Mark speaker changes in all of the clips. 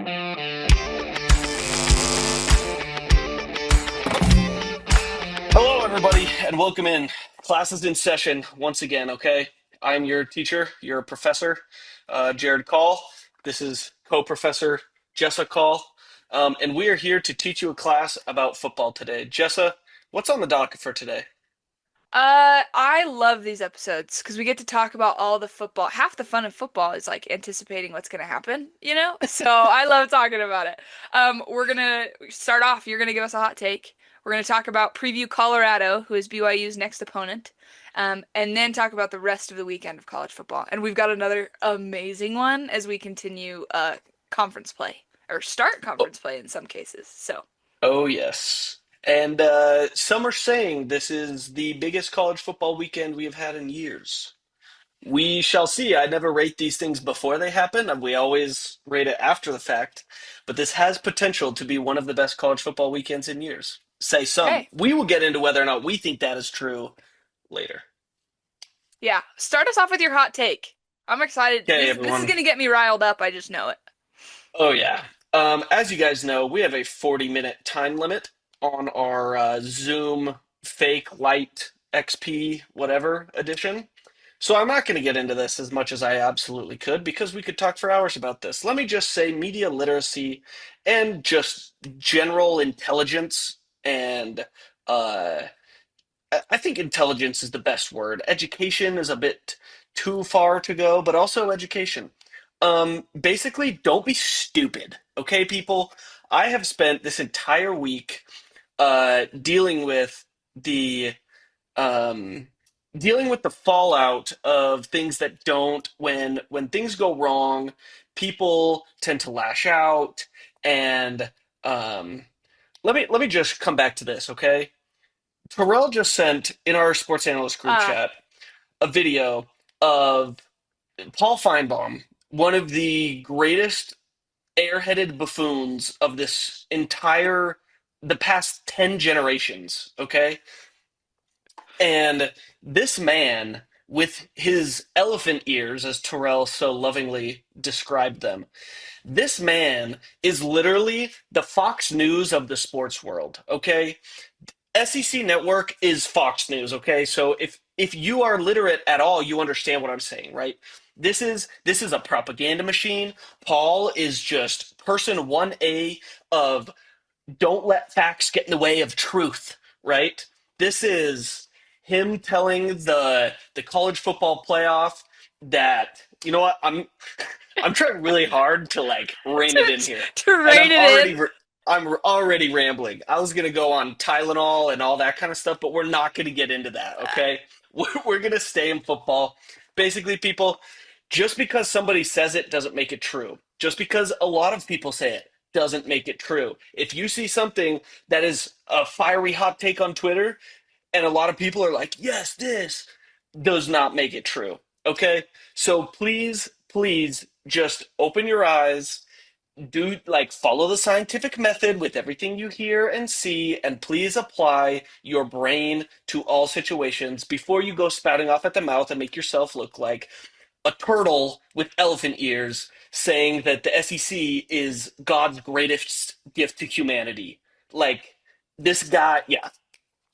Speaker 1: Hello, everybody, and welcome in. Class is in session once again, okay? I'm your teacher, your professor, Jared Call. This is co-professor Jessa Call, and we are here to teach you a class about football today. Jessa, what's on the docket for today?
Speaker 2: I love these episodes because we get to talk about all the football. Half the fun of football is like anticipating what's gonna happen, you know? So I love talking about it. We're gonna start off. You're gonna give us a hot take. We're gonna talk about preview Colorado, who is BYU's next opponent, and then talk about the rest of the weekend of college football. And we've got another amazing one as we continue conference play or start
Speaker 1: Oh,
Speaker 2: conference play in some cases. So.
Speaker 1: oh yes. And some are saying this is the biggest college football weekend we have had in years. We shall see. I never rate these things before they happen, and we always rate it after the fact. But this has potential to be one of the best college football weekends in years. Say some.
Speaker 2: Hey.
Speaker 1: We will get into whether or not we think that is true later.
Speaker 2: Yeah, start us off with your hot take. I'm excited.
Speaker 1: Okay,
Speaker 2: This is
Speaker 1: everyone.
Speaker 2: gonna get me riled up. I just know it.
Speaker 1: Oh, yeah. As you guys know, we have a 40-minute time limit on our Zoom fake light XP whatever edition. So I'm not going to get into this as much as I absolutely could because we could talk for hours about this. Let me just say media literacy and just general intelligence and uh, I think intelligence is the best word. Education is a bit too far to go, but also education. Basically, don't be stupid, okay, people? I have spent this entire week dealing with the um, fallout of things that don't when things go wrong, people tend to lash out, and um, let me just come back to this, okay? Terrell just sent in our sports analyst group
Speaker 2: Uh,
Speaker 1: chat a video of Paul Feinbaum, one of the greatest airheaded buffoons of the past 10 generations, okay? And this man, with his elephant ears, as Terrell so lovingly described them, this man is literally the Fox News of the sports world, okay? SEC Network is Fox News, okay? So if you are literate at all, you understand what I'm saying, right? This is a propaganda machine. Paul is just person 1A of don't let facts get in the way of truth, right? This is him telling the college football playoff that you know what I'm trying really hard to like rein it in
Speaker 2: to,
Speaker 1: here,
Speaker 2: to
Speaker 1: and
Speaker 2: rein it in.
Speaker 1: I'm already rambling. I was gonna go on Tylenol and all that kind of stuff, but we're not gonna get into that. Okay, we're gonna stay in football. Basically, people, just because somebody says it doesn't make it true. Just because a lot of people say it doesn't make it true. If you see something that is a fiery hot take on Twitter and a lot of people are like, yes, this does not make it true. Okay? So please, please just open your eyes, do like follow the scientific method with everything you hear and see, and please apply your brain to all situations before you go spouting off at the mouth and make yourself look like a turtle with elephant ears saying that the SEC is God's greatest gift to humanity. Like this guy, yeah.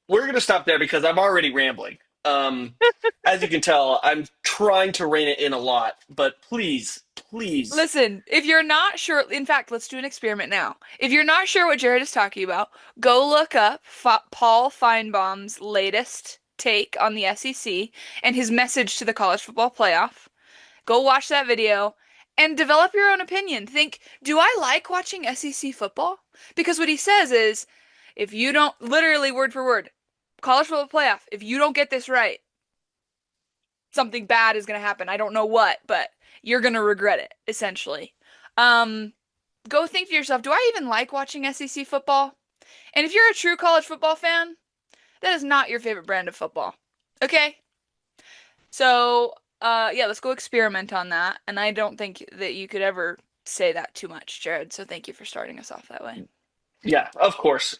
Speaker 1: We're gonna stop there because I'm already rambling. As you can tell, I'm trying to rein it in a lot, but please, please,
Speaker 2: Listen, if you're not sure, in fact, let's do an experiment now. If you're not sure what Jared is talking about, go look up Paul Feinbaum's latest take on the SEC and his message to the college football playoff. Go watch that video and develop your own opinion. Think, do I like watching SEC football? Because what he says is, if you don't, literally word for word, college football playoff, if you don't get this right, something bad is going to happen. I don't know what, but you're going to regret it, essentially. Um, Go think to yourself, do I even like watching SEC football? And if you're a true college football fan, that is not your favorite brand of football. Okay? So, yeah, let's go experiment on that. And I don't think that you could ever say that too much, Jared. So thank you for starting us off that way.
Speaker 1: yeah, of course.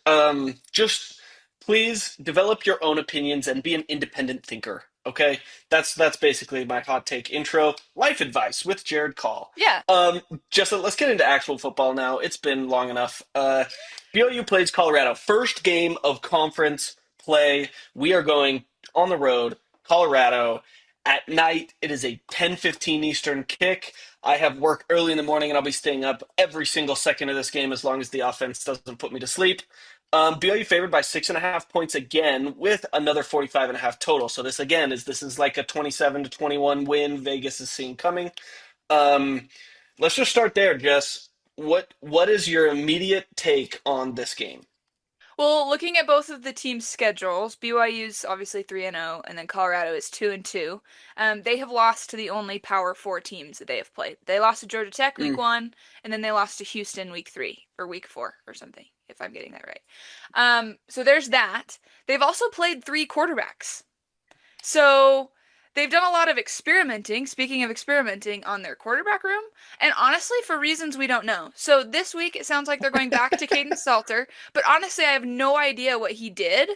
Speaker 1: Just please develop your own opinions and be an independent thinker. Okay, that's basically my hot take intro. Life advice with Jared Call.
Speaker 2: Yeah.
Speaker 1: Um, Jessa, let's get into actual football now. It's been long enough. BYU plays Colorado. First game of conference play. We are going on the road, Colorado. At night, it is a 10:15 Eastern kick. I have work early in the morning, and I'll be staying up every single second of this game as long as the offense doesn't put me to sleep. BYU favored by 6.5 points again with another 45.5 total. So this is like a 27-21 win Vegas is seeing coming. Um, let's just start there, Jess. What is your immediate take on this game?
Speaker 2: Well, looking at both of the teams' schedules, BYU's obviously 3-0, and then Colorado is 2-2. They have lost to the only Power 4 teams that they have played. They lost to Georgia Tech week
Speaker 1: Mm,
Speaker 2: 1, and then they lost to Houston week 3 or week 4 or something, if I'm getting that right. So there's that. They've also played 3 quarterbacks. So they've done a lot of experimenting, speaking of experimenting, on their quarterback room, and honestly, for reasons we don't know. So this week, it sounds like they're going back to Caden Salter, but honestly, I have no idea what he did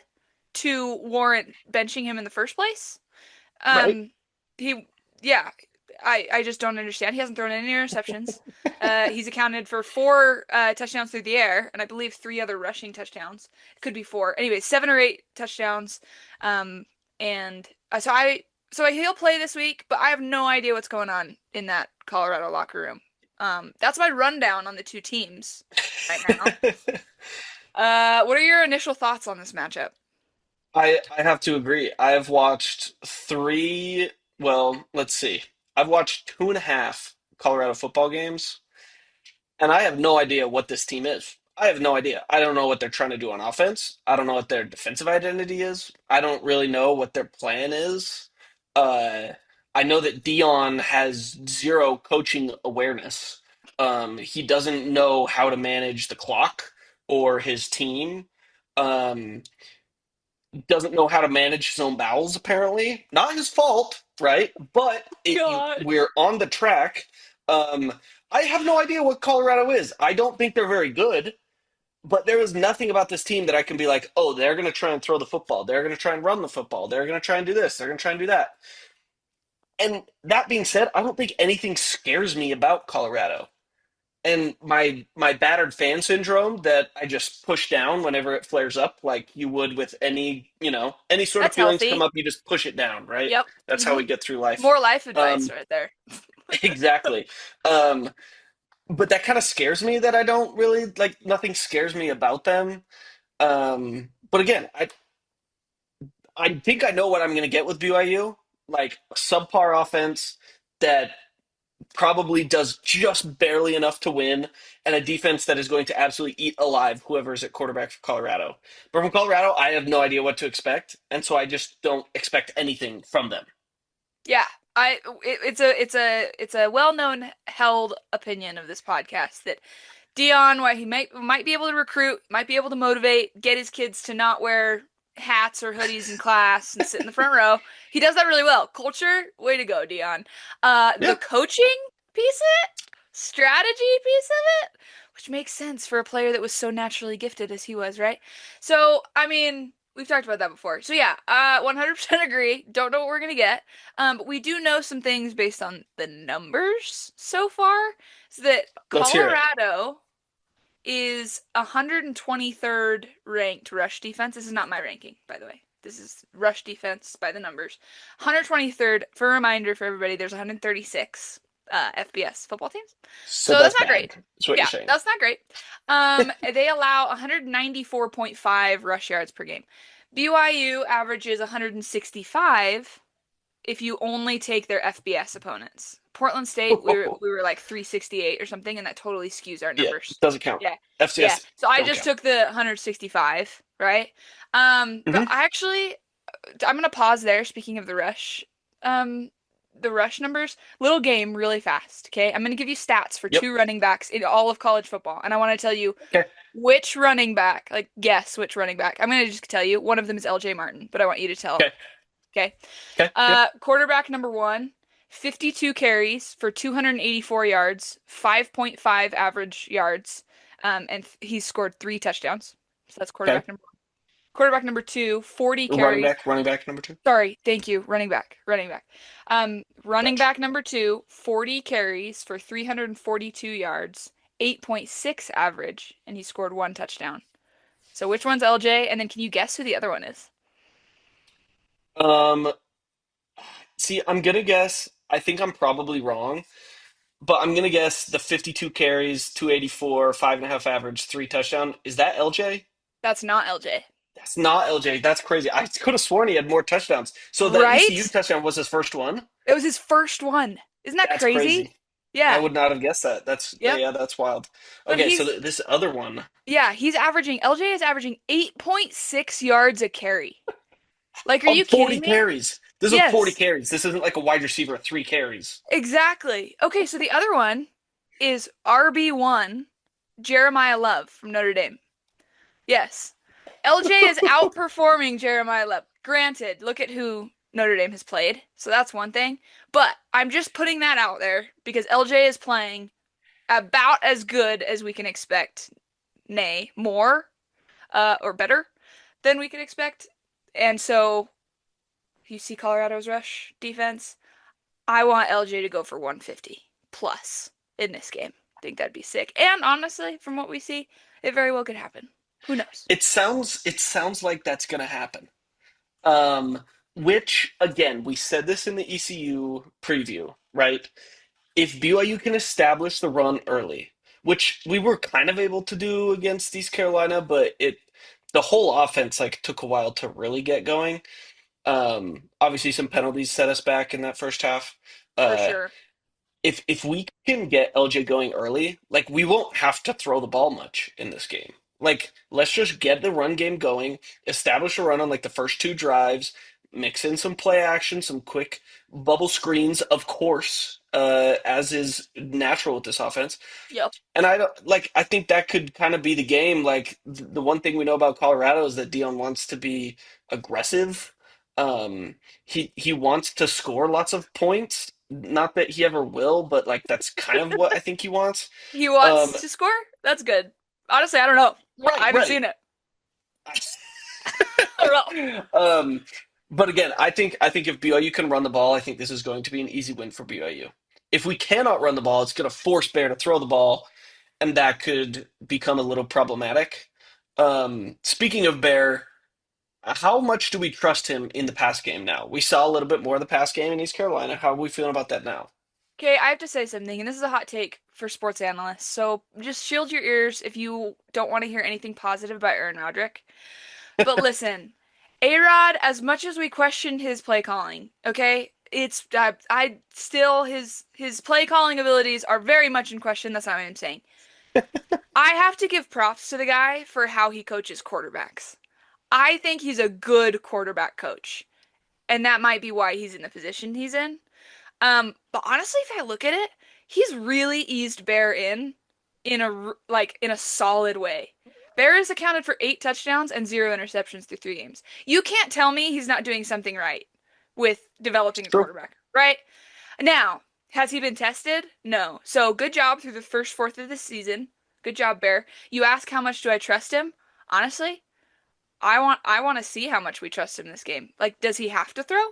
Speaker 2: to warrant benching him in the first place.
Speaker 1: right?
Speaker 2: Um, he, yeah, I just don't understand. He hasn't thrown any interceptions. He's accounted for 4 touchdowns through the air, and I believe 3 other rushing touchdowns. It could be 4. Anyway, 7 or 8 touchdowns. And so he'll play this week, but I have no idea what's going on in that Colorado locker room. That's my rundown on the two teams right now. What are your initial thoughts on this matchup?
Speaker 1: I have to agree. I've watched three, well, let's see. I've watched two and a half Colorado football games. And I have no idea what this team is. I have no idea. I don't know what they're trying to do on offense. I don't know what their defensive identity is. I don't really know what their plan is. Uh, I know that Dion has zero coaching awareness. He doesn't know how to manage the clock or his team. Um, doesn't know how to manage his own bowels, apparently. Not his fault, right? But we're
Speaker 2: Gosh.
Speaker 1: on the track. Um, I have no idea what Colorado is. I don't think they're very good, but there is nothing about this team that I can be like, oh, they're going to try and throw the football. They're going to try and run the football. They're going to try and do this. They're going to try and do that. And that being said, I don't think anything scares me about Colorado. And my battered fan syndrome that I just push down whenever it flares up, like you would with any sort of
Speaker 2: That's
Speaker 1: feelings come
Speaker 2: healthy.
Speaker 1: up, you just push it down, right?
Speaker 2: Yep.
Speaker 1: That's how we get through life.
Speaker 2: More life advice
Speaker 1: Um,
Speaker 2: right there.
Speaker 1: exactly. Um, but that kind of scares me that I don't really like. Nothing scares me about them. But again, I think I know what I'm going to get with BYU, like a subpar offense that probably does just barely enough to win, and a defense that is going to absolutely eat alive whoever's at quarterback for Colorado. But from Colorado, I have no idea what to expect, and so I just don't expect anything from them.
Speaker 2: Yeah, it's a well-known held opinion of this podcast that Dion, while he might be able to recruit, might be able to motivate, get his kids to not wear hats or hoodies in class and sit in the front row. He does that really well. Culture, way to go, Dion. The
Speaker 1: Yeah,
Speaker 2: coaching piece of it, strategy piece of it, which makes sense for a player that was so naturally gifted as he was, right? So, I mean, we've talked about that before. So yeah, 100% agree. Don't know what we're gonna get. But we do know some things based on the numbers so far. So that
Speaker 1: let's hear it.
Speaker 2: Colorado is 123rd ranked rush defense. This is not my ranking, by the way. This is rush defense by the numbers. 123rd. For a reminder for everybody, there's 136 FBS football teams.
Speaker 1: So
Speaker 2: So that's
Speaker 1: that's
Speaker 2: not great.
Speaker 1: bad. That's what you're
Speaker 2: Yeah,
Speaker 1: saying.
Speaker 2: that's not great. They allow 194.5 rush yards per game. BYU averages 165 if you only take their FBS opponents. Portland State, we were like 368 or something, and that totally skews our
Speaker 1: Yeah,
Speaker 2: numbers.
Speaker 1: doesn't count.
Speaker 2: Yeah, yeah.
Speaker 1: FCS
Speaker 2: So I
Speaker 1: don't
Speaker 2: just
Speaker 1: count.
Speaker 2: took the 165, right? But
Speaker 1: Hmm.
Speaker 2: I actually, I'm gonna pause there. Speaking of um, the rush numbers, little game, really fast. Okay, I'm gonna give you stats for
Speaker 1: Yep.
Speaker 2: 2 running backs in all of college football, and I want to tell you
Speaker 1: Okay.
Speaker 2: which running back. Like, guess which running back. I'm gonna just tell you. One of them is LJ Martin, but I want you to tell.
Speaker 1: Okay.
Speaker 2: Okay.
Speaker 1: Okay. Yep.
Speaker 2: Quarterback number one, 52 carries for 284 yards, 5.5 average yards, and he's scored 3 touchdowns. So that's
Speaker 1: Okay.
Speaker 2: quarterback number one. Quarterback number two, 40 carries.
Speaker 1: Running back number two.
Speaker 2: Sorry, thank you. Running back, running back. Running
Speaker 1: Gotcha.
Speaker 2: back number two, 40 carries for 342 yards, 8.6 average, and he scored one touchdown. So which one's LJ? And then can you guess who the other one is?
Speaker 1: Um, See, I'm gonna guess. I think I'm probably wrong, but I'm gonna guess the 52 carries, 284, 5.5 average, three touchdown. Is that LJ?
Speaker 2: That's not LJ.
Speaker 1: That's not LJ. That's crazy. I could have sworn he had more touchdowns. So the ECU
Speaker 2: Right?
Speaker 1: touchdown was his first one.
Speaker 2: It was his first one. Isn't that
Speaker 1: That's
Speaker 2: crazy?
Speaker 1: crazy. I
Speaker 2: Yeah.
Speaker 1: would not have guessed that. That's
Speaker 2: Yep.
Speaker 1: yeah, that's wild.
Speaker 2: But
Speaker 1: Okay, so
Speaker 2: he's
Speaker 1: this other one
Speaker 2: yeah, LJ is averaging 8.6 yards a carry. Like, are
Speaker 1: on
Speaker 2: you kidding
Speaker 1: 40
Speaker 2: me?
Speaker 1: carries. This is 40
Speaker 2: Yes,
Speaker 1: carries. This isn't like a wide receiver, three carries.
Speaker 2: exactly. Okay, so the other one is RB1, Jeremiah Love from Notre Dame. Yes. LJ is outperforming Jeremiah Love. Granted, look at who Notre Dame has played, so that's one thing. But I'm just putting that out there because LJ is playing about as good as we can expect, nay, more, or better than we can expect. And so you see Colorado's rush defense. I want LJ to go for 150 plus in this game. I think that'd be sick. And honestly, from what we see, it very well could happen. Who knows?
Speaker 1: It sounds like that's gonna happen. Um, which again, we said this in the ECU preview, right? If BYU can establish the run early, which we were kind of able to do against East Carolina, but the whole offense like took a while to really get going. Obviously some penalties set us back in that first half.
Speaker 2: For
Speaker 1: Uh,
Speaker 2: sure.
Speaker 1: if we can get LJ going early, like we won't have to throw the ball much in this game. Like let's just get the run game going, establish a run on like the first two drives, mix in some play action, some quick bubble screens, of course, as is natural with this offense.
Speaker 2: Yep.
Speaker 1: And I don't like. I think that could kind of be the game. Like the one thing we know about Colorado is that Dion wants to be aggressive. He wants to score lots of points. Not that he ever will, but like that's kind of what I think he wants.
Speaker 2: He
Speaker 1: Um,
Speaker 2: wants to score? That's good. Honestly, I don't know. I
Speaker 1: right,
Speaker 2: haven't
Speaker 1: right.
Speaker 2: seen it. I don't know.
Speaker 1: um, but again, I think if BYU can run the ball, I think this is going to be an easy win for BYU. If we cannot run the ball, it's going to force Bear to throw the ball, and that could become a little problematic. Speaking of Bear, how much do we trust him in the pass game now? We saw a little bit more of the pass game in East Carolina. How are we feeling about that now?
Speaker 2: Okay, I have to say something, and this is a hot take for sports analysts. So just shield your ears if you don't want to hear anything positive about Aaron Roderick. But listen, A-Rod, as much as we questioned his play calling, okay, I still his play calling abilities are very much in question. That's not what I'm saying. I have to give props to the guy for how he coaches quarterbacks. I think he's a good quarterback coach, and that might be why he's in the position he's in. But honestly, if I look at it, he's really eased Bear in a solid way. Bear has accounted for 8 touchdowns and 0 interceptions through 3 games. You can't tell me he's not doing something right with developing a
Speaker 1: True.
Speaker 2: quarterback, right? Now, has he been tested? No. So good job through the first fourth of the season. Good job, Bear. You ask how much do I trust him? Honestly, I want to see how much we trust him this game. Like, does he have to throw?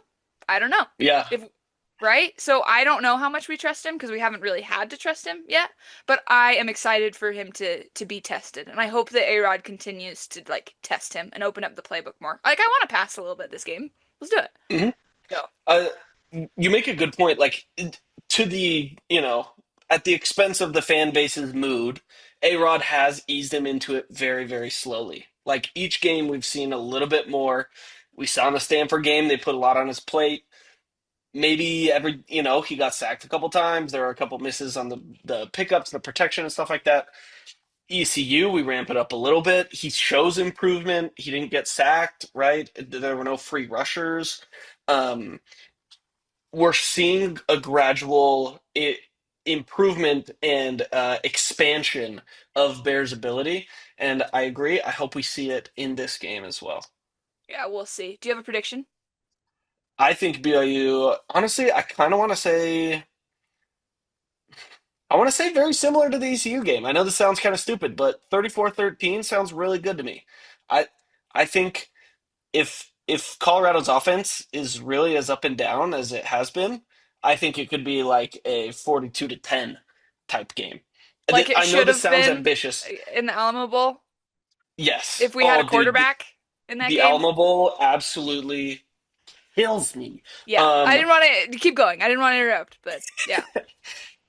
Speaker 2: I don't know.
Speaker 1: Yeah.
Speaker 2: If Right? So I don't know how much we trust him because we haven't really had to trust him yet, but I am excited for him to be tested. And I hope that A-Rod continues to like test him and open up the playbook more. Like I want to pass a little bit this game. Let's do it.
Speaker 1: hmm
Speaker 2: Go.
Speaker 1: Uh, you make a good point. Like to the at the expense of the fan base's mood, A Rod has eased him into it very, very slowly. Like each game, we've seen a little bit more. We saw in the Stanford game, they put a lot on his plate. Maybe he got sacked a couple times. There were a couple misses on the pickups, the protection, and stuff like that. ECU, we ramp it up a little bit. He shows improvement. He didn't get sacked, right? There were no free rushers. Um, we're seeing a gradual improvement and expansion of Bears' ability, and I agree. I hope we see it in this game as well.
Speaker 2: Yeah, we'll see. Do you have a prediction?
Speaker 1: I think BYU, honestly, I want to say very similar to the ECU game. I know this sounds kind of stupid, but 34-13 sounds really good to me. I I think if Colorado's offense is really as up and down as it has been, I think it could be like a 42-10 type game.
Speaker 2: Like it
Speaker 1: I know
Speaker 2: should
Speaker 1: this
Speaker 2: have
Speaker 1: sounds
Speaker 2: been
Speaker 1: ambitious.
Speaker 2: in the Alamo Bowl
Speaker 1: Yes.
Speaker 2: if we had a
Speaker 1: Oh, dude,
Speaker 2: quarterback in that
Speaker 1: the
Speaker 2: game.
Speaker 1: Alamo Bowl absolutely kills me.
Speaker 2: Yeah, I
Speaker 1: Um,
Speaker 2: didn't want to keep going. I didn't want to interrupt, but yeah.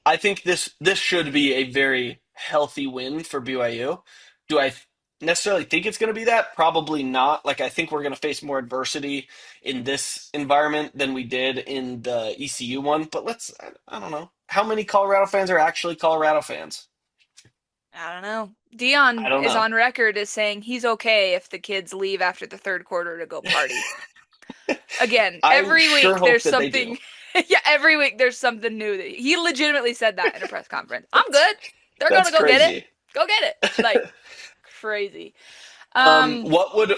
Speaker 1: I think this should be a very healthy win for BYU. Do I necessarily think it's going to be that? Probably not. Like I think we're going to face more adversity in this environment than we did in the ECU one. But I don't know. How many Colorado fans are actually Colorado fans?
Speaker 2: I don't know.
Speaker 1: I
Speaker 2: Dion
Speaker 1: don't
Speaker 2: is
Speaker 1: know.
Speaker 2: on record as saying he's okay if the kids leave after the third quarter to go party. Again,
Speaker 1: I
Speaker 2: every
Speaker 1: sure
Speaker 2: week
Speaker 1: hope
Speaker 2: there's
Speaker 1: that they do.
Speaker 2: something. Yeah, every week there's something new that he legitimately said that in a press conference. I'm good. They're
Speaker 1: That's
Speaker 2: gonna go get it.
Speaker 1: crazy.
Speaker 2: Go get it. Like crazy. Um,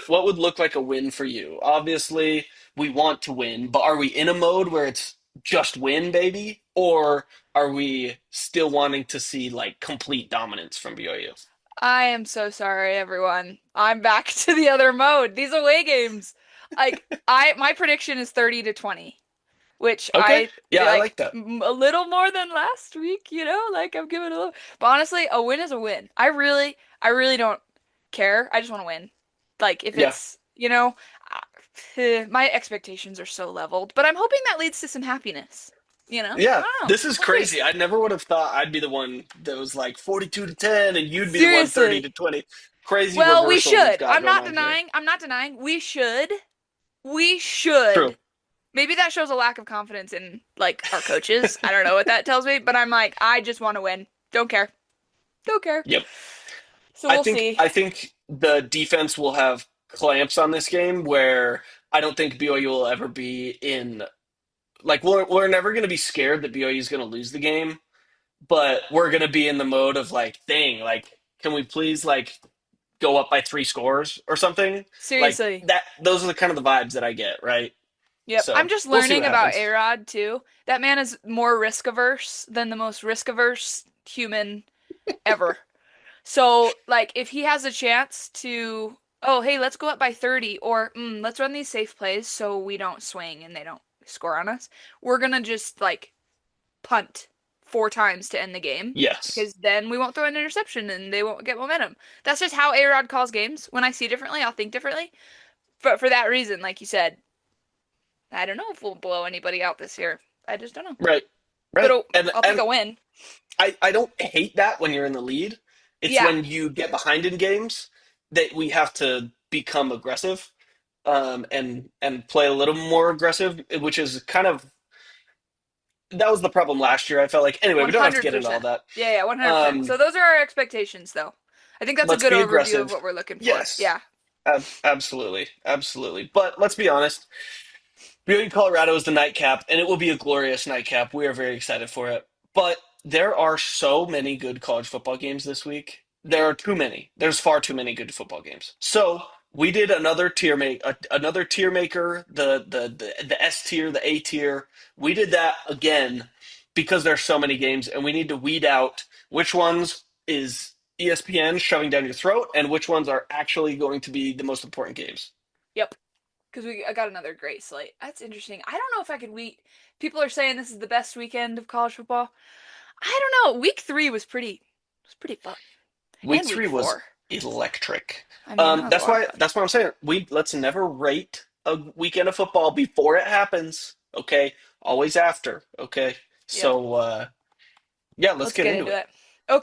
Speaker 1: What would look like a win for you? Obviously, we want to win, but are we in a mode where it's just win, baby, or are we still wanting to see like complete dominance from BYU?
Speaker 2: I am so sorry, everyone. I'm back to the other mode. These away games. My prediction is 30-20, which
Speaker 1: Okay,
Speaker 2: I
Speaker 1: yeah, I
Speaker 2: like
Speaker 1: like that.
Speaker 2: a little more than last week, like I'm giving a little. But honestly, a win is a win. I really don't care. I just want to win. Like if
Speaker 1: Yeah,
Speaker 2: it's, my expectations are so leveled, but I'm hoping that leads to some happiness. I
Speaker 1: yeah.
Speaker 2: don't know.
Speaker 1: This is
Speaker 2: We'll see.
Speaker 1: crazy. I never would have thought I'd be the one that was like 42-10, and you'd be the one thirty
Speaker 2: Seriously.
Speaker 1: to 20. Crazy
Speaker 2: Well, we
Speaker 1: reversal we've
Speaker 2: should.
Speaker 1: got
Speaker 2: I'm
Speaker 1: going
Speaker 2: not
Speaker 1: on here.
Speaker 2: denying. I'm not denying. We should. We
Speaker 1: True.
Speaker 2: should. Maybe that shows a lack of confidence in like our coaches. I don't know what that tells me, but I'm like, I just want to win. Don't care. Don't care.
Speaker 1: Yep.
Speaker 2: So
Speaker 1: I
Speaker 2: we'll
Speaker 1: think
Speaker 2: see.
Speaker 1: I think the defense will have clamps on this game where I don't think BYU will ever be in like we're never going to be scared that BYU is going to lose the game, but we're going to be in the mode of like, dang, like can we please like go up by 3 scores or something? Like
Speaker 2: Seriously.
Speaker 1: that those are the kind of the vibes that I get, right?
Speaker 2: Yep. I'm
Speaker 1: So,
Speaker 2: just
Speaker 1: we'll see
Speaker 2: learning
Speaker 1: what
Speaker 2: about
Speaker 1: happens.
Speaker 2: A-Rod too. That man is more risk averse than the most risk averse human ever. So, like, if he has a chance to, oh, hey, let's go up by 30, or let's run these safe plays so we don't swing and they don't score on us, we're gonna just, like, punt 4 times to end the game
Speaker 1: Yes.
Speaker 2: because then we won't throw an interception and they won't get momentum. That's just how A-Rod calls games. When I see differently, I'll think differently. But for that reason, like you said, I don't know if we'll blow anybody out this year. I just don't know.
Speaker 1: Right.
Speaker 2: But
Speaker 1: Right. And
Speaker 2: I'll take
Speaker 1: and
Speaker 2: a win.
Speaker 1: I don't hate that when you're in the lead. It's
Speaker 2: Yeah,
Speaker 1: when you get behind in games that we have to become aggressive, and play a little more aggressive, which is kind of that was the problem last year. I felt like anyway, we don't have to get into all
Speaker 2: 100%.
Speaker 1: that.
Speaker 2: Yeah, yeah, 100%.
Speaker 1: Um,
Speaker 2: So those are our expectations, though. I think that's a
Speaker 1: let's
Speaker 2: good
Speaker 1: be
Speaker 2: overview of
Speaker 1: aggressive.
Speaker 2: what we're looking for.
Speaker 1: Yes,
Speaker 2: Yeah,
Speaker 1: absolutely, absolutely. But let's be honest. BYU Colorado is the nightcap, and it will be a glorious nightcap. We are very excited for it. But there are so many good college football games this week. There are too many. There's far too many good football games. So we did another tier maker, the S tier, the A tier. We did that again because there's so many games, and we need to weed out which ones is ESPN shoving down your throat, and which ones are actually going to be the most important games.
Speaker 2: yep. Because I got another great slate. That's interesting. I don't know if I could wait. People are saying this is the best weekend of college football. I don't know. Week 3 was pretty fun,
Speaker 1: Week
Speaker 2: and week
Speaker 1: three was
Speaker 2: 4.
Speaker 1: electric.
Speaker 2: I mean, that was a
Speaker 1: That's
Speaker 2: lot of
Speaker 1: why
Speaker 2: fun.
Speaker 1: that's what I'm saying. We let's never rate a weekend of football before it happens. Okay, always after. Okay,
Speaker 2: Yep.
Speaker 1: so yeah, let's
Speaker 2: Let's
Speaker 1: get
Speaker 2: get
Speaker 1: into
Speaker 2: into
Speaker 1: it.
Speaker 2: it.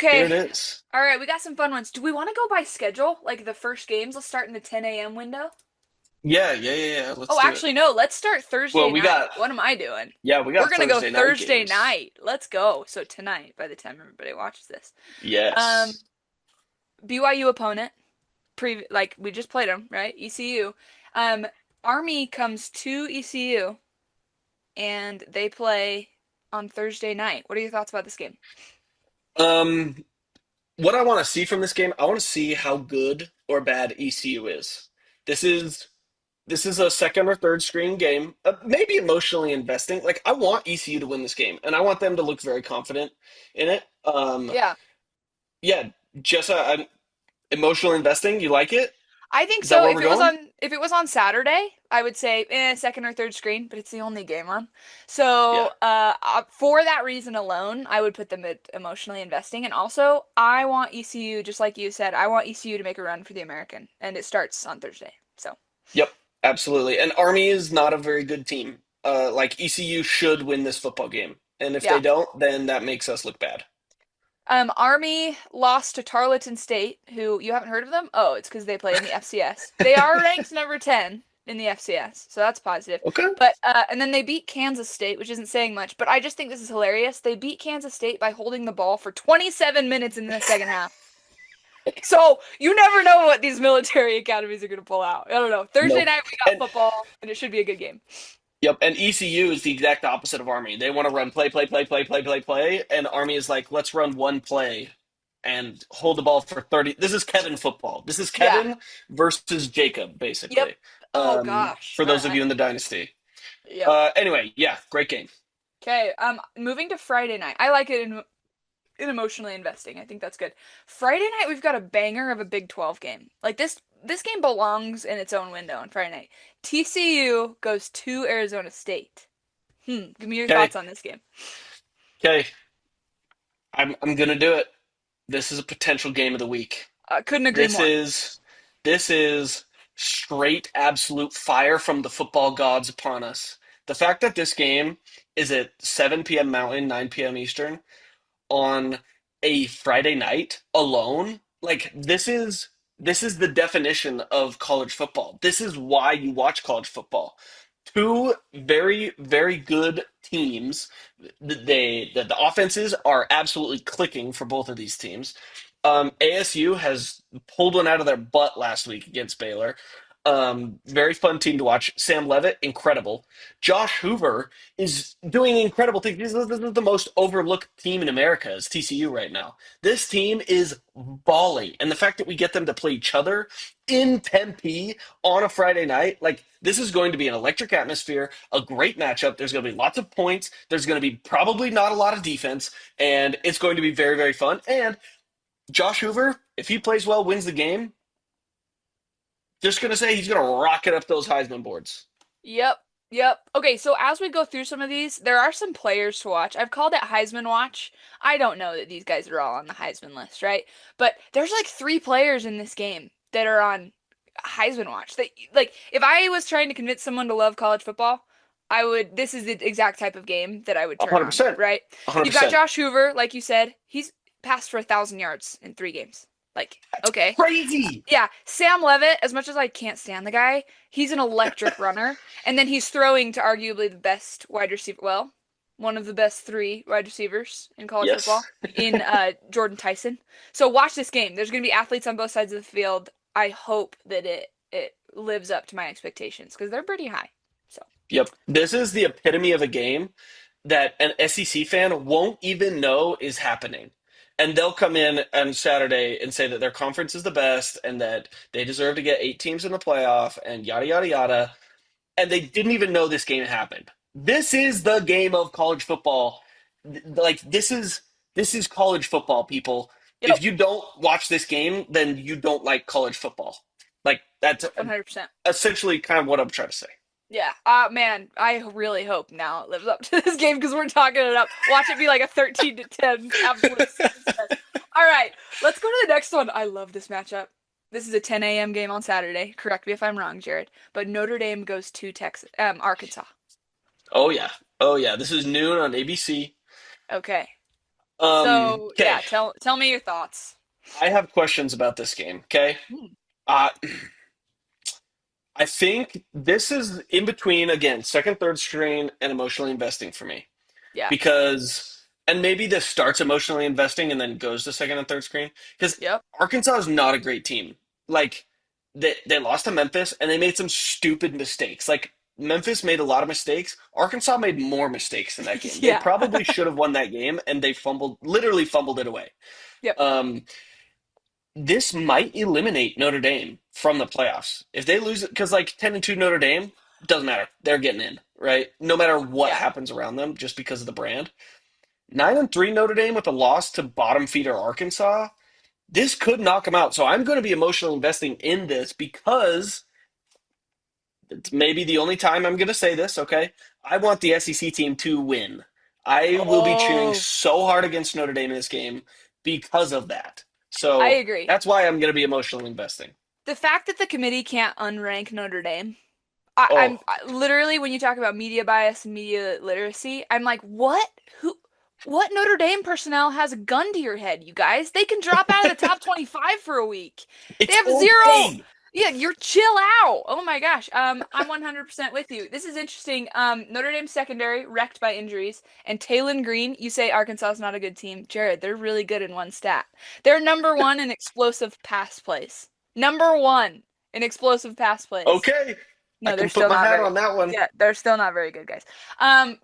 Speaker 1: Here
Speaker 2: Okay.
Speaker 1: it is.
Speaker 2: All right, we got some fun ones. Do we want to go by schedule? Like the first games? Let's start in the 10 a.m. window.
Speaker 1: Yeah, yeah, yeah, yeah. Let's
Speaker 2: Oh,
Speaker 1: do it.
Speaker 2: actually, no. Let's start
Speaker 1: Well,
Speaker 2: Thursday
Speaker 1: we
Speaker 2: night.
Speaker 1: got
Speaker 2: What am I doing?
Speaker 1: we
Speaker 2: We're
Speaker 1: got
Speaker 2: gonna go
Speaker 1: Thursday night
Speaker 2: Thursday
Speaker 1: games.
Speaker 2: night. Let's go. So tonight, by the time everybody watches this, um,
Speaker 1: Yes.
Speaker 2: BYU opponent. Like we just played them, right? ECU. Um, Army comes to ECU and they play on Thursday night. What are your thoughts about this game?
Speaker 1: Um, what I want to see from this game, I want to see how good or bad ECU is. This is This is a second or third screen game, maybe emotionally investing. Like I want ECU to win this game, and I want them to look very confident in it.
Speaker 2: Yeah.
Speaker 1: Yeah, Jessa, I'm emotional investing. You like it?
Speaker 2: I think
Speaker 1: Is that
Speaker 2: so.
Speaker 1: where we're going?
Speaker 2: If it was on Saturday, I would say second or third screen, but it's the only game on. So
Speaker 1: Yeah.
Speaker 2: for that reason alone, I would put them at emotionally investing. And also, I want ECU, just like you said, I want ECU to make a run for the American, and it starts on Thursday. So
Speaker 1: Yep. Absolutely. And Army is not a very good team. Like ECU should win this football game, and if they
Speaker 2: yeah.
Speaker 1: don't, then that makes us look bad.
Speaker 2: Army lost to Tarleton State, who you haven't heard of them? Oh, it's because they play in the FCS. They are ranked number 10 in the FCS, so that's positive.
Speaker 1: Okay.
Speaker 2: But and then they beat Kansas State, which isn't saying much, but I just think this is hilarious. They beat Kansas State by holding the ball for 27 minutes in the second half. So you never know what these military academies are going to pull out. I don't know. Thursday
Speaker 1: Nope.
Speaker 2: night we got
Speaker 1: And
Speaker 2: football, and it should be a good game.
Speaker 1: yep, and ECU is the exact opposite of Army. They want to run play, play, play, play, play, play, play, and Army is like, let's run one play and hold the ball for 30. This is Kevin football. This is
Speaker 2: Yeah.
Speaker 1: Kevin versus Jacob,
Speaker 2: Yep.
Speaker 1: basically.
Speaker 2: Oh gosh.
Speaker 1: For those of you in the dynasty.
Speaker 2: Yep.
Speaker 1: Anyway, yeah, great game.
Speaker 2: Okay. Moving to Friday night. I like it in emotionally investing. I think that's good. Friday night we've got a banger of a Big 12 game. Like this game belongs in its own window on Friday night. TCU goes to Arizona State. Give me your
Speaker 1: Okay,
Speaker 2: thoughts on this game.
Speaker 1: okay, I'm gonna do it. This is a potential game of the week.
Speaker 2: Couldn't agree
Speaker 1: This
Speaker 2: more.
Speaker 1: is this is straight absolute fire from the football gods upon us. The fact that this game is at 7 p.m. Mountain, 9 p.m. Eastern on a Friday night alone, like this is the definition of college football. This is why you watch college football. Two very, very good teams. The offenses are absolutely clicking for both of these teams. ASU has pulled one out of their butt last week against Baylor. Very fun team to watch. Sam Levitt, incredible. Josh Hoover is doing incredible things. This is the most overlooked team in America is TCU right now. This team is balling, and the fact that we get them to play each other in Tempe on a Friday night, like this is going to be an electric atmosphere, a great matchup. There's going to be lots of points. There's going to be probably not a lot of defense, and it's going to be very, very fun. And Josh Hoover, if he plays well, wins the game, just going to say he's going to rocket up those Heisman boards.
Speaker 2: Yep. Yep. Okay, so as we go through some of these, there are some players to watch. I've called it Heisman Watch. I don't know that these guys are all on the Heisman list, right? But there's like three players in this game that are on Heisman Watch. That like if I was trying to convince someone to love college football, I would this is the exact type of game that I would turn on,
Speaker 1: 100%.
Speaker 2: right? You've got
Speaker 1: 100%.
Speaker 2: Josh Hoover, like you said, he's passed for 1,000 yards in 3 games. Like, okay.
Speaker 1: Crazy.
Speaker 2: Yeah, Sam Levitt, as much as I can't stand the guy, he's an electric runner. And then he's throwing to arguably the best wide receiver, well, one of the best three wide receivers in college
Speaker 1: Yes.
Speaker 2: football in Jordan Tyson. So watch this game. There's going to be athletes on both sides of the field. I hope that it lives up to my expectations because they're pretty high. So,
Speaker 1: Yep. This is the epitome of a game that an SEC fan won't even know is happening. And they'll come in on Saturday and say that their conference is the best and that they deserve to get 8 teams in the playoff and yada, yada, yada. And they didn't even know this game happened. This is the game of college football. Like this is college football, people.
Speaker 2: yep,
Speaker 1: If you don't watch this game, then you don't like college football. Like that's
Speaker 2: 100%.
Speaker 1: essentially kind of what I'm trying to say.
Speaker 2: Yeah. Man, I really hope now it lives up to this game because we're talking it up. Watch it be like a 13-10 absolute success. All right, let's go to the next one. I love this matchup. This is a 10 a.m. game on Saturday. Correct me if I'm wrong, Jared. But Notre Dame goes to Arkansas.
Speaker 1: Oh yeah. Oh yeah. This is noon on ABC.
Speaker 2: Okay. So
Speaker 1: Okay.
Speaker 2: yeah, tell me your thoughts.
Speaker 1: I have questions about this game. Okay.
Speaker 2: Hmm.
Speaker 1: Uh, I think this is in between again, second, third screen and emotionally investing for me
Speaker 2: Yeah.
Speaker 1: because, and maybe this starts emotionally investing and then goes to second and third screen because
Speaker 2: Yep.
Speaker 1: Arkansas is not a great team. Like they lost to Memphis and they made some stupid mistakes. Like Memphis made a lot of mistakes. Arkansas made more mistakes in that game. They
Speaker 2: Yeah.
Speaker 1: probably should have won that game and they literally fumbled it away.
Speaker 2: Yep.
Speaker 1: Um, this might eliminate Notre Dame from the playoffs. If they lose it, because like 10-2 Notre Dame, doesn't matter. They're getting in, right? No matter what
Speaker 2: Yeah.
Speaker 1: happens around them, just because of the brand. 9-3 Notre Dame with a loss to bottom feeder Arkansas, this could knock them out. So I'm going to be emotionally investing in this because it's maybe the only time I'm going to say this, okay? I want the SEC team to win. I will be cheering
Speaker 2: Oh,
Speaker 1: so hard against Notre Dame in this game because of that.
Speaker 2: I
Speaker 1: So
Speaker 2: agree.
Speaker 1: that's why I'm going to be emotionally investing.
Speaker 2: The fact that the committee can't unrank Notre Dame,
Speaker 1: Oh,
Speaker 2: literally when you talk about media bias and media literacy, I'm like, what? What Notre Dame personnel has a gun to your head, you guys? They can drop out of the top 25 for a week. They
Speaker 1: it's
Speaker 2: have zero.
Speaker 1: okay.
Speaker 2: Yeah, you're chill out. Oh my gosh. I'm 100% with you. This is interesting. Notre Dame secondary wrecked by injuries, and Taylon Green. You say Arkansas is not a good team, Jared. They're really good in one stat. They're number one in explosive pass plays. Number one in explosive pass plays.
Speaker 1: Okay. I
Speaker 2: No, they're
Speaker 1: can put
Speaker 2: still
Speaker 1: my
Speaker 2: not
Speaker 1: hat
Speaker 2: very.
Speaker 1: on that one.
Speaker 2: Yeah, they're still not very good, guys.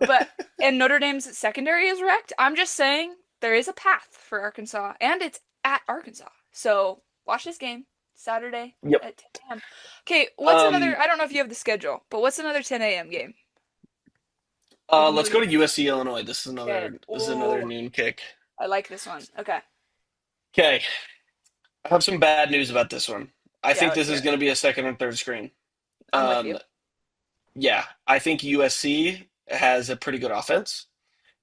Speaker 2: But and Notre Dame's secondary is wrecked. I'm just saying there is a path for Arkansas, and it's at Arkansas. So watch this game Saturday
Speaker 1: Yep.
Speaker 2: at 10 a.m. Okay, what's another?
Speaker 1: Um,
Speaker 2: I don't know if you have the schedule, but what's another 10 a.m. game? We can
Speaker 1: let's
Speaker 2: move
Speaker 1: go
Speaker 2: it.
Speaker 1: to USC Illinois.
Speaker 2: Okay.
Speaker 1: This is another
Speaker 2: Oh,
Speaker 1: noon kick.
Speaker 2: I like this one. Okay.
Speaker 1: Okay. I have some bad news about this one. I
Speaker 2: Yeah,
Speaker 1: think
Speaker 2: let's
Speaker 1: this
Speaker 2: hear
Speaker 1: is
Speaker 2: it.
Speaker 1: going to be a second and third screen.
Speaker 2: I'm with you.
Speaker 1: Um, yeah, I think USC has a pretty good offense,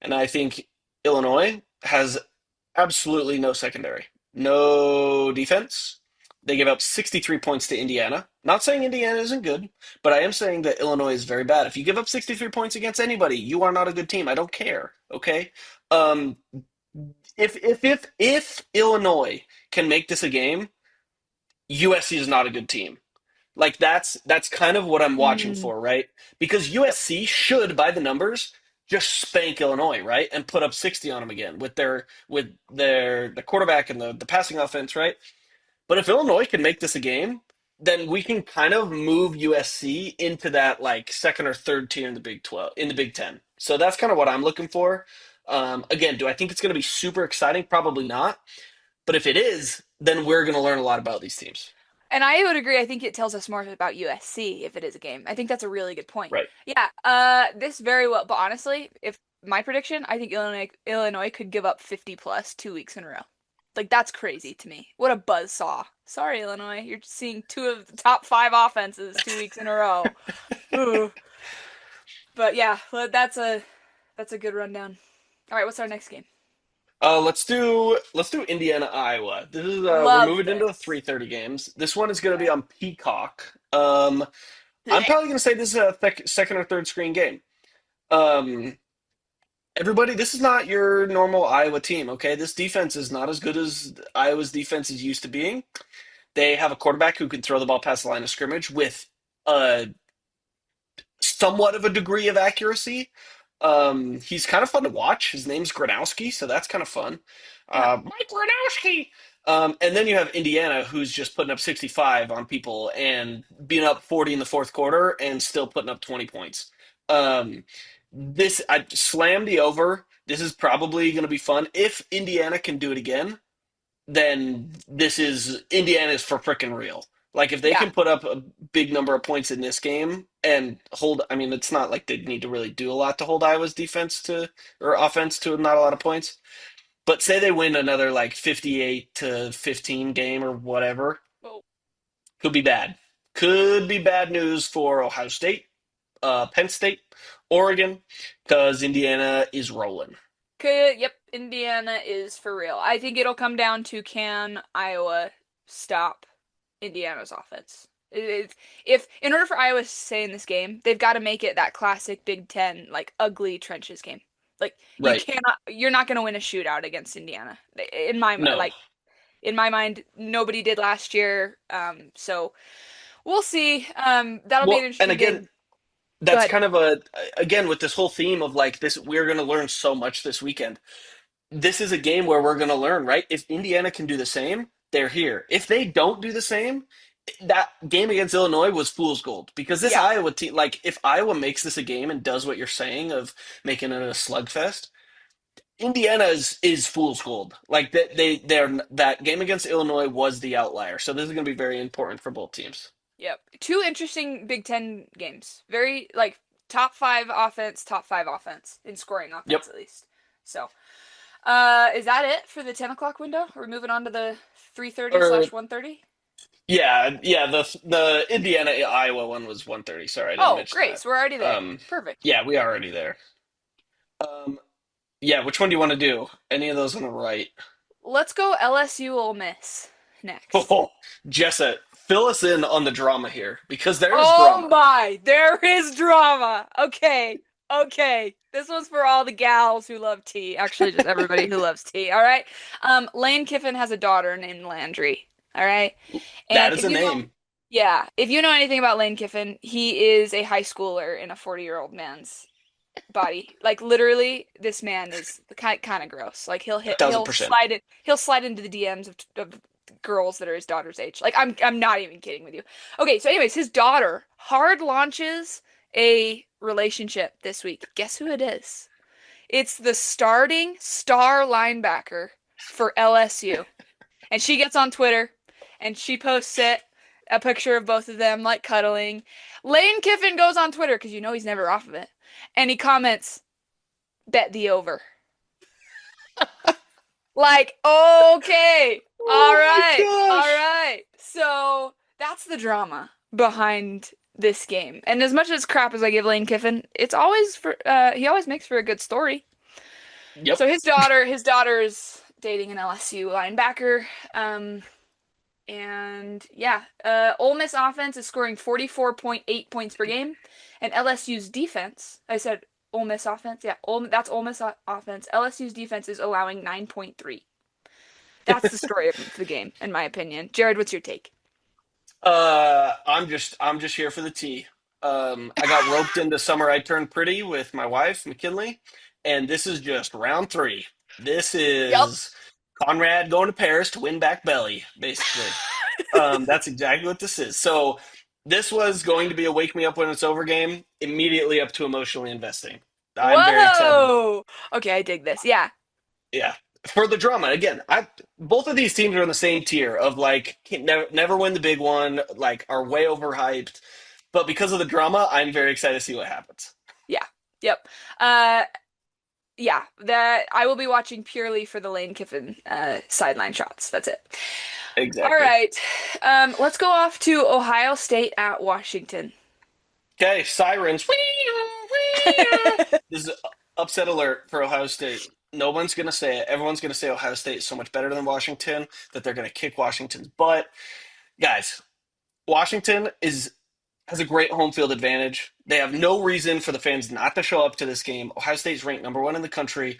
Speaker 1: and I think Illinois has absolutely no secondary, no defense. They give up 63 points to Indiana. Not saying Indiana isn't good, but I am saying that Illinois is very bad. If you give up 63 points against anybody, you are not a good team. I don't care. Okay. Um, if Illinois can make this a game, USC is not a good team. Like that's kind of what I'm watching
Speaker 2: Mm,
Speaker 1: for, right? Because
Speaker 2: yep.
Speaker 1: USC should, by the numbers, just spank Illinois, right, and put up 60 on them again with their the quarterback and the passing offense, right? But if Illinois can make this a game, then we can kind of move USC into that like second or third tier in the Big 12 in the Big 10. So that's kind of what I'm looking for. Again, do I think it's going to be super exciting? Probably not. But if it is, then we're going to learn a lot about these teams.
Speaker 2: And I would agree. I think it tells us more about USC if it is a game. I think that's a really good point.
Speaker 1: Right.
Speaker 2: Yeah, this very well, but honestly, if my prediction, I think Illinois could give up 50 plus 2 weeks in a row. Like that's crazy to me. What a buzz saw. Sorry, Illinois. You're seeing two of the top five offenses 2 weeks in a row. Ooh. But yeah, that's a good rundown. All right, what's our next game?
Speaker 1: Let's do Indiana Iowa. This is we're
Speaker 2: Love
Speaker 1: moving into the
Speaker 2: this.
Speaker 1: 3:30 games. This one is going to be
Speaker 2: Okay.
Speaker 1: on Peacock. I'm
Speaker 2: Blech.
Speaker 1: probably going to say this is a second or third screen game. Um, everybody, this is not your normal Iowa team. Okay, this defense is not as good as Iowa's defense is used to being. They have a quarterback who can throw the ball past the line of scrimmage with a somewhat of a degree of accuracy. He's kind of fun to watch. His name's Gronowski, so that's kind of fun.
Speaker 2: Yeah.
Speaker 1: Mike Gronowski. And then you have Indiana, who's just putting up 65 on people and being up 40 in the fourth quarter and still putting up 20 points. This I slammed the over. This is probably going to be fun. If Indiana can do it again, then this is Indiana's for frickin' real. Like if they
Speaker 2: Yeah.
Speaker 1: can put up a big number of points in this game and hold, I mean, it's not like they need to really do a lot to hold Iowa's defense to or offense to not a lot of points. But say they win another like 58-15 game or whatever,
Speaker 2: Oh.
Speaker 1: could be bad. Could be bad news for Ohio State, Penn State, Oregon, because Indiana is rolling.
Speaker 2: Yep, Indiana is for real. I think it'll come down to can Iowa stop Indiana's offense. If in order for Iowa to stay in this game, they've got to make it that classic Big Ten like ugly trenches game. Like
Speaker 1: Right.
Speaker 2: you're not going to win a shootout against Indiana. In my
Speaker 1: No.
Speaker 2: like in my mind, nobody did last year. So we'll see. That'll be an
Speaker 1: Well, and
Speaker 2: interesting
Speaker 1: again,
Speaker 2: game. Go
Speaker 1: that's
Speaker 2: ahead.
Speaker 1: kind of a again with this whole theme of like this we're going to learn so much this weekend. This is a game where we're going to learn, right? If Indiana can do the same, they're here. If they don't do the same, that game against Illinois was fool's gold because this
Speaker 2: Yeah.
Speaker 1: Iowa team, like if Iowa makes this a game and does what you're saying of making it a slugfest, Indiana is fool's gold. Like they're that game against Illinois was the outlier. So this is going to be very important for both teams.
Speaker 2: Yep. Two interesting Big Ten games. Very like top five offense in scoring offense
Speaker 1: Yep.
Speaker 2: at least. So, is that it for the 10 o'clock window? Are we moving on to the 3:30
Speaker 1: Or
Speaker 2: slash 1:30?
Speaker 1: yeah, the Indiana Iowa one was 1:30. Sorry, I didn't
Speaker 2: Oh,
Speaker 1: mention
Speaker 2: great.
Speaker 1: that.
Speaker 2: So we're already there.
Speaker 1: Um,
Speaker 2: Perfect.
Speaker 1: yeah, we are already there. Um, yeah, which one do you want to do? Any of those on the right?
Speaker 2: Let's go LSU Ole Miss next.
Speaker 1: Oh, Jessa, fill us in on the drama here because there is
Speaker 2: Oh
Speaker 1: drama.
Speaker 2: my, there is drama. Okay. Okay. This one's for all the gals who love tea. Actually, just everybody who loves tea. All right. Lane Kiffin has a daughter named Landry. All right.
Speaker 1: That
Speaker 2: And
Speaker 1: is
Speaker 2: if
Speaker 1: a
Speaker 2: you know,
Speaker 1: name.
Speaker 2: yeah, if you know anything about Lane Kiffin, he is a high schooler in a 40-year-old man's body. Like literally, this man is kind of gross. Like
Speaker 1: Thousand percent.
Speaker 2: he'll slide into the DMs of girls that are his daughter's age. Like I'm not even kidding with you. Okay, so anyways, his daughter hard launches a relationship this week. Guess who it is? It's the starting star linebacker for LSU. And she gets on Twitter and she posts a picture of both of them like cuddling. Lane Kiffin goes on Twitter because you know he's never off of it. And he comments, bet the over. Like, okay, all
Speaker 1: Oh my
Speaker 2: right, all
Speaker 1: gosh.
Speaker 2: right. So that's the drama behind this game. And as much as crap as I give Lane Kiffin, it's always for he always makes for a good story.
Speaker 1: Yep.
Speaker 2: So his daughter's dating an LSU linebacker. And yeah, Ole Miss offense is scoring 44.8 points per game, and LSU's defense, I said Ole Miss offense, yeah, that's Ole Miss offense. LSU's defense is allowing 9.3. That's the story of the game, in my opinion. Jared, what's your take?
Speaker 1: I'm just here for the tea. I got roped into Summer I Turned Pretty with my wife, McKinley, and this is just round three. This
Speaker 2: Yep.
Speaker 1: is Conrad going to Paris to win back Belly, basically. That's exactly what this is. So this was going to be a wake me up when it's over game, immediately up to emotionally investing. I'm very excited.
Speaker 2: Whoa. Okay, I dig this. Yeah.
Speaker 1: Yeah. For the drama, again, I both of these teams are in the same tier of like can never win the big one, like are way overhyped. But because of the drama, I'm very excited to see what happens.
Speaker 2: Yeah. Yep. Uh, yeah. That I will be watching purely for the Lane Kiffin sideline shots. That's it. All
Speaker 1: Exactly.
Speaker 2: right. Let's go off to Ohio State at Washington.
Speaker 1: Okay, sirens. This is upset alert for Ohio State. No one's going to say it. Everyone's going to say Ohio State is so much better than Washington that they're going to kick Washington's butt. Guys, Washington is has a great home field advantage. They have no reason for the fans not to show up to this game. Ohio State's ranked number one in the country.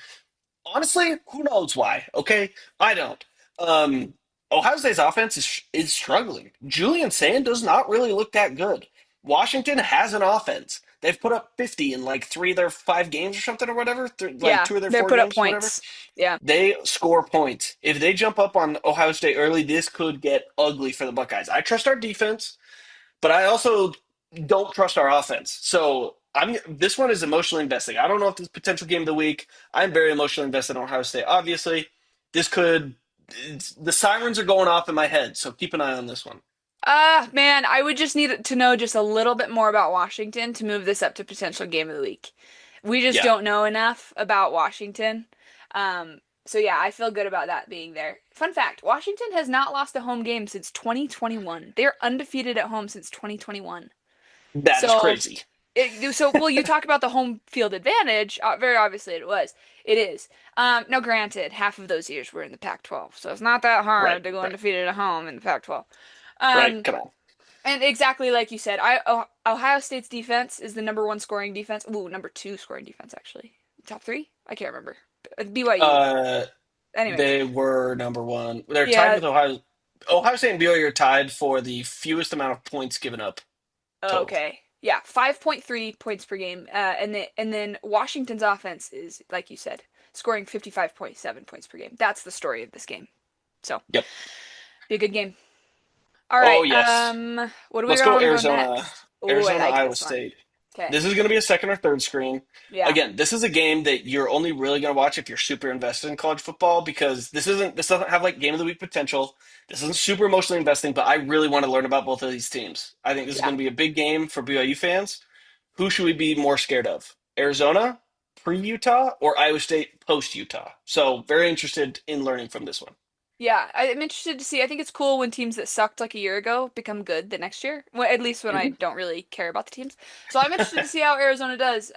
Speaker 1: Honestly, who knows why? Okay, I don't. Um, Ohio State's offense is struggling. Julian Sand does not really look that good. Washington has an offense. They've put up 50 in like three of their five games or something or whatever, like
Speaker 2: Yeah,
Speaker 1: two of their
Speaker 2: they
Speaker 1: four
Speaker 2: put up
Speaker 1: games, whatever.
Speaker 2: points. Yeah.
Speaker 1: They score points. If they jump up on Ohio State early, this could get ugly for the Buckeyes. I trust our defense. But I also don't trust our offense. So this one is emotionally investing. I don't know if this is potential game of the week. I'm very emotionally invested in Ohio State. Obviously, this could the sirens are going off in my head, so keep an eye on this one.
Speaker 2: Man, I would just need to know just a little bit more about Washington to move this up to potential game of the week. We just
Speaker 1: Yeah,
Speaker 2: don't know enough about Washington. So yeah, I feel good about that being there. Fun fact, Washington has not lost a home game since 2021. They're undefeated at home since 2021.
Speaker 1: that is
Speaker 2: So
Speaker 1: crazy.
Speaker 2: well, you talk about the home field advantage. Very obviously, it is. Now, granted, half of those years were in the Pac-12, so it's not that
Speaker 1: Right,
Speaker 2: hard to go
Speaker 1: right,
Speaker 2: undefeated at home in the Pac-12.
Speaker 1: right.
Speaker 2: Um,
Speaker 1: Come on.
Speaker 2: and exactly like you said, Ohio State's defense is the number one scoring defense. Ooh, number two scoring defense actually. Top three? I can't remember. BYU.
Speaker 1: Uh,
Speaker 2: Anyways,
Speaker 1: they were number one. They're tied
Speaker 2: yeah.
Speaker 1: with Ohio. Ohio State and BYU are tied for the fewest amount of points given up total.
Speaker 2: Okay. Yeah, 5.3 points per game. And then Washington's offense is, like you said, scoring 55.7 points per game. That's the story of this game. So,
Speaker 1: Yep.
Speaker 2: be a good game. All right.
Speaker 1: Oh yes.
Speaker 2: What do we
Speaker 1: Let's go
Speaker 2: want to go
Speaker 1: Arizona.
Speaker 2: next? Oh, I
Speaker 1: Arizona,
Speaker 2: like
Speaker 1: Iowa
Speaker 2: this one.
Speaker 1: State.
Speaker 2: Okay.
Speaker 1: This is going to be a second or third screen.
Speaker 2: Yeah.
Speaker 1: Again, this is a game that you're only really going to watch if you're super invested in college football because this doesn't have like game of the week potential. This isn't super emotionally investing, but I really want to learn about both of these teams. I think this is
Speaker 2: Yeah.
Speaker 1: going to be a big game for BYU fans. Who should we be more scared of? Arizona pre Utah or Iowa State post Utah? So very interested in learning from this one.
Speaker 2: Yeah, I'm interested to see. I think it's cool when teams that sucked like a year ago become good the next year. Well, at least when I
Speaker 1: Mhm.
Speaker 2: don't really care about the teams. So I'm interested to see how Arizona does.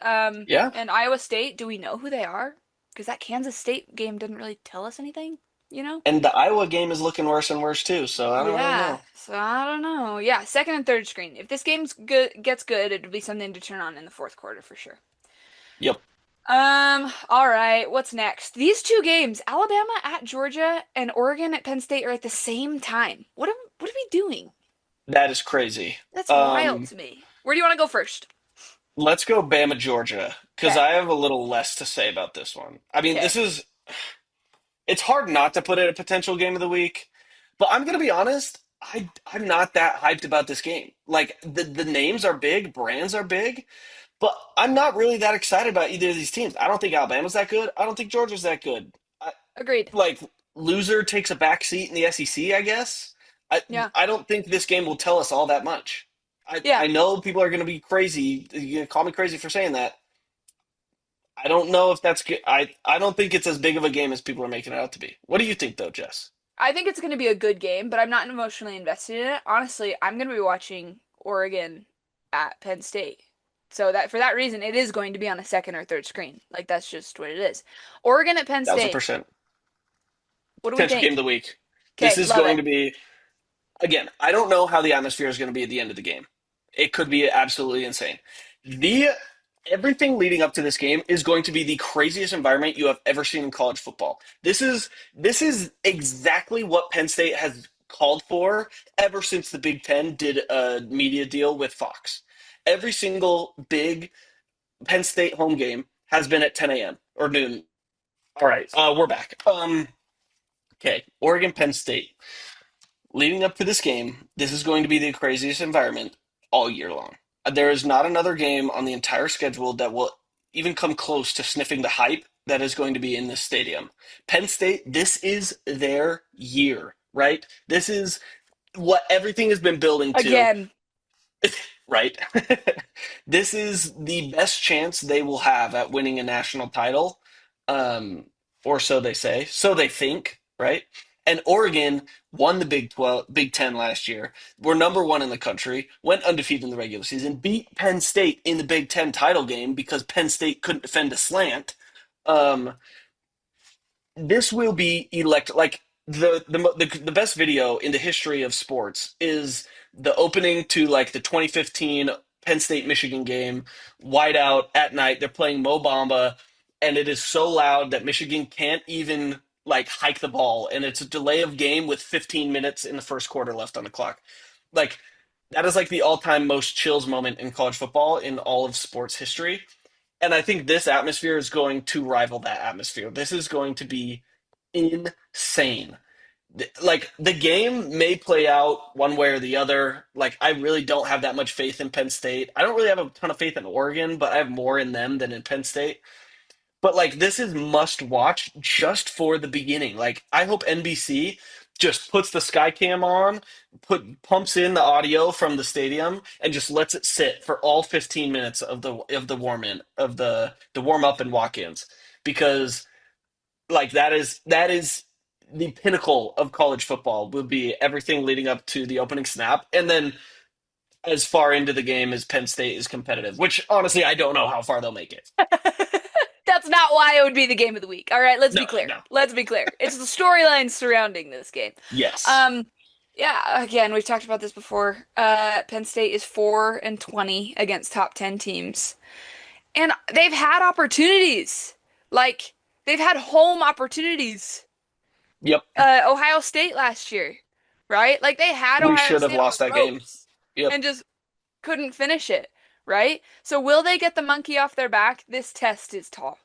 Speaker 1: Yeah.
Speaker 2: And Iowa State, do we know who they are? Because that Kansas State game didn't really tell us anything, you know?
Speaker 1: And the Iowa game is looking worse and worse too, so I don't really
Speaker 2: Yeah,
Speaker 1: know.
Speaker 2: so I don't know. Yeah, second and third screen. If this game's good gets good, it'll be something to turn on in the fourth quarter for sure.
Speaker 1: Yep,
Speaker 2: All right, what's next? These two games, Alabama at Georgia and Oregon at Penn State are at the same time. What are we doing?
Speaker 1: that is crazy.
Speaker 2: That's wild
Speaker 1: Um,
Speaker 2: to me. Where do you want to go first?
Speaker 1: let's go Bama, Georgia, because
Speaker 2: Okay.
Speaker 1: I have a little less to say about this one. I mean,
Speaker 2: Okay.
Speaker 1: it's hard not to put it a potential game of the week, but I'm gonna be honest, I'm not that hyped about this game. Like the names are big, brands are big, but I'm not really that excited about either of these teams. I don't think Alabama's that good. I don't think Georgia's that good.
Speaker 2: Agreed.
Speaker 1: Like loser takes a back seat in the SEC, I guess. I
Speaker 2: Yeah.
Speaker 1: I don't think this game will tell us all that much.
Speaker 2: Yeah.
Speaker 1: I know people are going to be crazy. You know, call me crazy for saying that. I don't know if that's good. I don't think it's as big of a game as people are making it out to be. What do you think, though, Jess?
Speaker 2: I think it's going to be a good game, but I'm not emotionally invested in it. Honestly, I'm going to be watching Oregon at Penn State. So that for that reason, it is going to be on a second or third screen. Like that's just what it is. Oregon at Penn
Speaker 1: Thousand
Speaker 2: State.
Speaker 1: percent
Speaker 2: What do we
Speaker 1: potential game of
Speaker 2: think?
Speaker 1: the week. This
Speaker 2: Okay,
Speaker 1: is
Speaker 2: love
Speaker 1: going
Speaker 2: it.
Speaker 1: to be again. I don't know how the atmosphere is going to be at the end of the game. It could be absolutely insane. The Everything leading up to this game is going to be the craziest environment you have ever seen in college football. This is exactly what Penn State has called for ever since the Big Ten did a media deal with Fox. Every single big Penn State home game has been at 10 a.m. or noon. All right, we're back. Okay, Oregon Penn State. Leading up to this game, this is going to be the craziest environment all year long. There is not another game on the entire schedule that will even come close to sniffing the hype that is going to be in this stadium. Penn State, this is their year, right? This is what everything has been building to,
Speaker 2: Again.
Speaker 1: right? This is the best chance they will have at winning a national title, um, or so they say, so they think, right? And Oregon won the Big 12, Big 10 last year. Were number one in the country, went undefeated in the regular season, beat Penn State in the Big 10 title game because Penn State couldn't defend a slant. Um, this will be elect like the best video in the history of sports is the opening to like the 2015 Penn State Michigan game, whiteout at night. They're playing Mo Bamba, and it is so loud that Michigan can't even like hike the ball, and it's a delay of game with 15 minutes in the first quarter left on the clock. Like that is like the all-time most chills moment in college football in all of sports history. And I think this atmosphere is going to rival that atmosphere. This is going to be insane. Like the game may play out one way or the other. Like I really don't have that much faith in Penn State. I don't really have a ton of faith in Oregon, but I have more in them than in Penn State. But like this is must watch just for the beginning. Like I hope NBC just puts the Skycam on, pumps in the audio from the stadium, and just lets it sit for all 15 minutes of the warm in of the warm up and walk ins, because like that is the pinnacle of college football. Will be everything leading up to the opening snap, and then as far into the game as Penn State is competitive. Which honestly, I don't know how far they'll make it.
Speaker 2: That's not why it would be the game of the week. All right, let's
Speaker 1: No,
Speaker 2: be clear.
Speaker 1: no,
Speaker 2: Let's be clear. It's the storyline surrounding this game.
Speaker 1: yes,
Speaker 2: Um, yeah, again, we've talked about this before. Penn State is 4-20 against top 10 teams. And they've had opportunities. Like, they've had home opportunities.
Speaker 1: yep.
Speaker 2: Ohio State last year, right? Like, they had
Speaker 1: We
Speaker 2: Ohio
Speaker 1: should have
Speaker 2: State on the
Speaker 1: lost that game.
Speaker 2: ropes
Speaker 1: Yep.
Speaker 2: and just couldn't finish it, right? So, will they get the monkey off their back? This test is tall.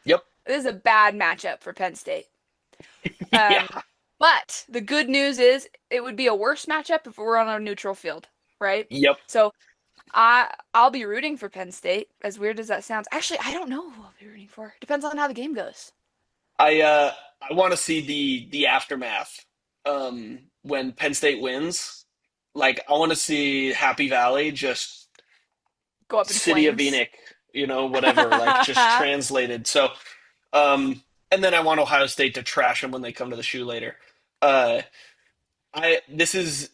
Speaker 1: Yep.
Speaker 2: This is a bad matchup for Penn State.
Speaker 1: Yeah.
Speaker 2: Um, but the good news is it would be a worse matchup if it were on a neutral field, right?
Speaker 1: Yep.
Speaker 2: So I'll be rooting for Penn State, as weird as that sounds. Actually, I don't know who I'll be rooting for. Depends on how the game goes.
Speaker 1: I want to see the aftermath when Penn State wins. Like I want to see Happy Valley just
Speaker 2: Go up in
Speaker 1: City of
Speaker 2: flames.
Speaker 1: Enoch, whatever, like just translated. So um and then I want Ohio State to trash them when they come to the shoe later. Uh, I this is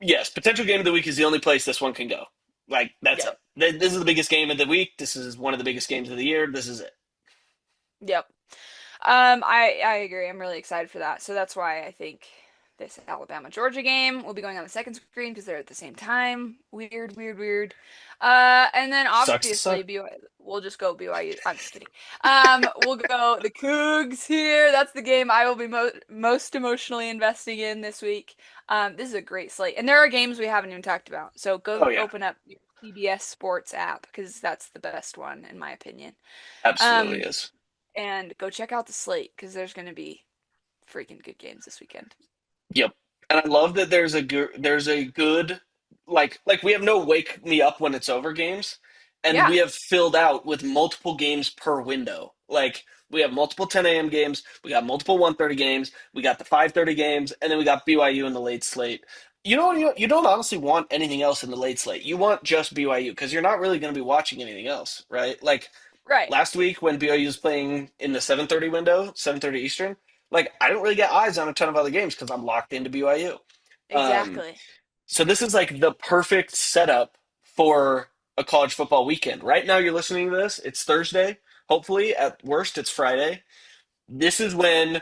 Speaker 1: yes, potential game of the week is the only place this one can go. Like that's
Speaker 2: Yep.
Speaker 1: it. This is the biggest game of the week. This is one of the biggest games of the year. This is it.
Speaker 2: Yep. I agree. I'm really excited for that. So that's why I think this Alabama Georgia game will be going on the second screen because they're at the same time. Weird, weird, weird. And then
Speaker 1: Sucks to
Speaker 2: obviously
Speaker 1: suck.
Speaker 2: BYU, we'll just go BYU. I'm just kidding. We'll go the Cougs here. That's the game I will be most emotionally investing in this week. This is a great slate, and there are games we haven't even talked about. So
Speaker 1: Oh
Speaker 2: go
Speaker 1: yeah,
Speaker 2: open up your CBS Sports app because that's the best one in my opinion.
Speaker 1: absolutely
Speaker 2: Um,
Speaker 1: is.
Speaker 2: and go check out the slate because there's going to be freaking good games this weekend.
Speaker 1: Yep. And I love that there's a good like we have no wake me up when it's over games, and
Speaker 2: Yeah,
Speaker 1: we have filled out with multiple games per window. Like we have multiple 10 a.m. games, we got multiple 1:30 games, we got the 5:30 games, and then we got BYU in the late slate. You don't honestly want anything else in the late slate. You want just BYU because you're not really going to be watching anything else, right? Like
Speaker 2: right.
Speaker 1: last week when BYU was playing in the 7:30 window, 7:30 Eastern, like I don't really get eyes on a ton of other games because I'm locked into BYU. Um,
Speaker 2: Exactly.
Speaker 1: so this is like the perfect setup for a college football weekend. Right now, you're listening to this. It's Thursday. Hopefully, at worst, it's Friday. This is when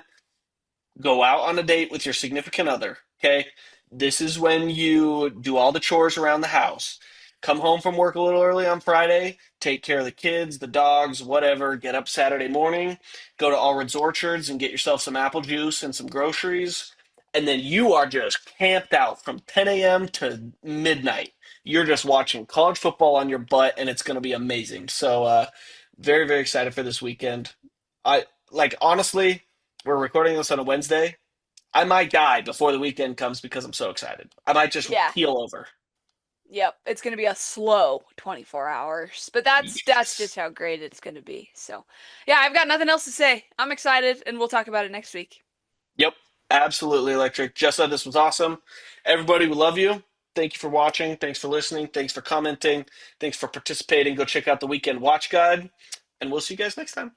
Speaker 1: go out on a date with your significant other. Okay. This is when you do all the chores around the house. Come home from work a little early on Friday, take care of the kids, the dogs, whatever. Get up Saturday morning, go to Allred's Orchards and get yourself some apple juice and some groceries. And then you are just camped out from 10 a.m. to midnight. You're just watching college football on your butt, and it's going to be amazing. So, very, very excited for this weekend. I like honestly, we're recording this on a Wednesday. I might die before the weekend comes because I'm so excited. I might just
Speaker 2: Yeah.
Speaker 1: keel over.
Speaker 2: Yep. It's going to be a slow 24 hours, but that's just
Speaker 1: Yes.
Speaker 2: how great it's going to be. So, yeah, I've got nothing else to say. I'm excited, and we'll talk about it next week.
Speaker 1: Yep. Absolutely electric. Jessa, this was awesome. Everybody, we love you. Thank you for watching. Thanks for listening. Thanks for commenting. Thanks for participating. Go check out the Weekend Watch Guide, and we'll see you guys next time.